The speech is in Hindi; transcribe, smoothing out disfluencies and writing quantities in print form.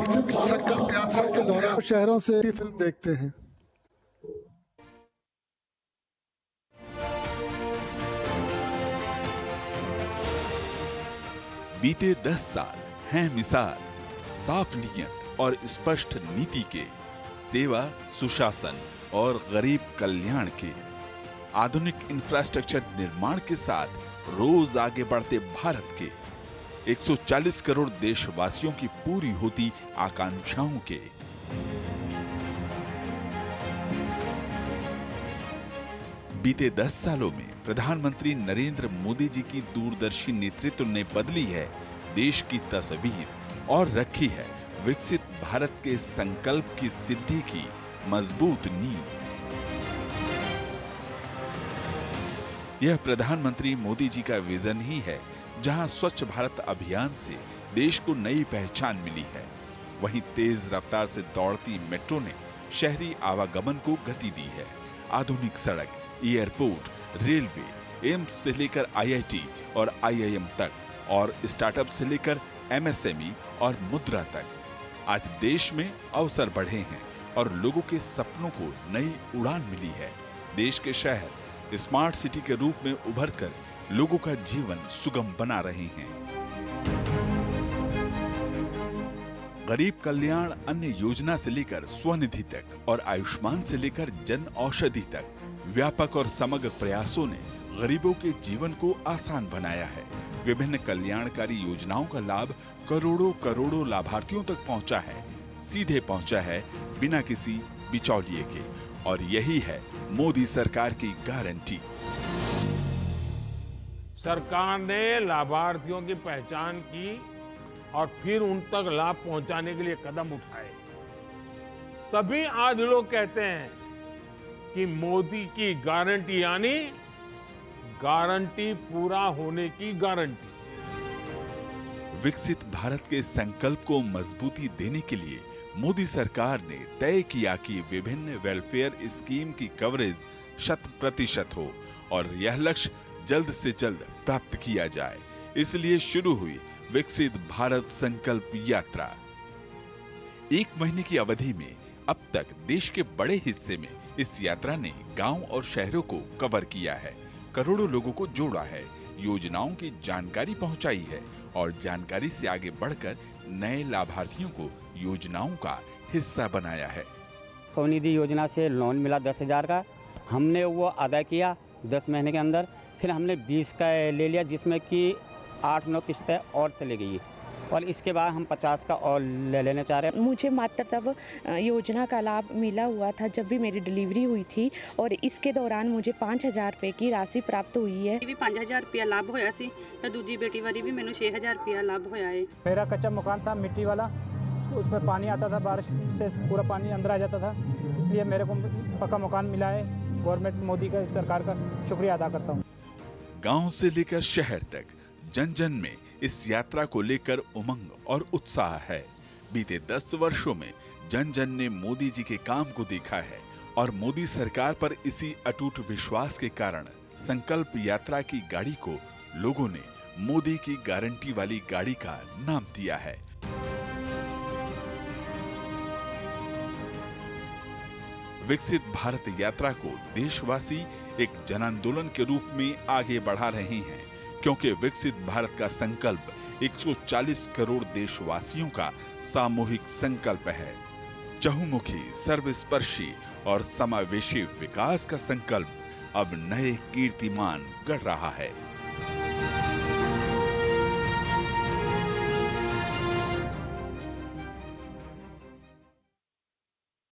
संकल्प यात्रा के दौरान शहरों से भी फिल्म देखते हैं। बीते 10 साल हैं मिसाल साफ नीयत और स्पष्ट नीति के, सेवा, सुशासन और गरीब कल्याण के। आधुनिक इंफ्रास्ट्रक्चर निर्माण के साथ रोज आगे बढ़ते भारत के 140 करोड़ देशवासियों की पूरी होती आकांक्षाओं के। बीते 10 सालों में प्रधानमंत्री नरेंद्र मोदी जी की दूरदर्शी नेतृत्व ने बदली है देश की तस्वीर और रखी है विकसित भारत के संकल्प की सिद्धि की मजबूत नींव। यह प्रधानमंत्री मोदी जी का विजन ही है, जहां स्वच्छ भारत अभियान से देश को नई पहचान मिली है, वहीं तेज रफ्तार से दौड़ती मेट्रो ने शहरी आवागमन को गति दी है। आधुनिक सड़क, एयरपोर्ट, रेलवे, एम्स से लेकर आईआईटी और आईआईएम तक और स्टार्टअप से लेकर एमएसएमई और मुद्रा तक, आज देश में अवसर बढ़े हैं और लोगों के सपनों को नई उड़ान मिली है। देश के शहर स्मार्ट सिटी के रूप में उभर कर लोगों का जीवन सुगम बना रहे हैं। गरीब कल्याण अन्न योजना से लेकर स्वनिधि तक और आयुष्मान से लेकर जन औषधि तक व्यापक और समग्र प्रयासों ने गरीबों के जीवन को आसान बनाया है। विभिन्न कल्याणकारी योजनाओं का लाभ करोड़ों करोड़ों लाभार्थियों तक पहुंचा है, सीधे पहुंचा है बिना किसी बिचौलिए के, और यही है मोदी सरकार की गारंटी। सरकार ने लाभार्थियों की पहचान की और फिर उन तक लाभ पहुंचाने के लिए कदम उठाए। तभी आज लोग कहते हैं कि मोदी की गारंटी यानी गारंटी पूरा होने की गारंटी। विकसित भारत के संकल्प को मजबूती देने के लिए मोदी सरकार ने तय किया कि विभिन्न वेलफेयर स्कीम की कवरेज 100% हो और यह लक्ष्य जल्द से जल्द प्राप्त किया जाए। इसलिए शुरू हुई विकसित भारत संकल्प यात्रा। 1 महीने की अवधि में अब तक देश के बड़े हिस्से में इस यात्रा ने गांव और शहरों को कवर किया है, करोड़ों लोगों को जोड़ा है, योजनाओं की जानकारी पहुंचाई है और जानकारी से आगे बढ़कर नए लाभार्थियों को योजनाओं का हिस्सा बनाया है। स्वनिधि योजना से लोन मिला 10,000 का, हमने वो अदा किया 10 महीने के अंदर। फिर हमने 20 का ले लिया, जिसमें कि 8-9 किस्तें और चली गई, और इसके बाद हम 50 का और ले लेना चाह रहे हैं। मुझे मात्र तब योजना का लाभ मिला हुआ था जब भी मेरी डिलीवरी हुई थी, और इसके दौरान मुझे 5,000 रुपये की राशि प्राप्त हुई है। भी 5,000 रुपया लाभ होया सी, तो दूजी बेटी वाली भी मैंने 6,000 रुपया लाभ होया है। मेरा कच्चा मकान था मिट्टी वाला, उसमें पानी आता था, बारिश से पूरा पानी अंदर आ जाता था, इसलिए मेरे को पक्का मकान मिला है। गवर्नमेंट मोदी का, सरकार का शुक्रिया अदा करता हूँ। गांव से लेकर शहर तक जन जन में इस यात्रा को लेकर उमंग और उत्साह है। बीते 10 वर्षों में जन जन ने मोदी जी के काम को देखा है और मोदी सरकार पर इसी अटूट विश्वास के कारण संकल्प यात्रा की गाड़ी को लोगों ने मोदी की गारंटी वाली गाड़ी का नाम दिया है। विकसित भारत यात्रा को देशवासी एक जनांदोलन के रूप में आगे बढ़ा रहे हैं, क्योंकि विकसित भारत का संकल्प 140 करोड़ देशवासियों का सामूहिक संकल्प है। चहुमुखी, सर्वस्पर्शी और समावेशी विकास का संकल्प अब नए कीर्तिमान गढ़ रहा है।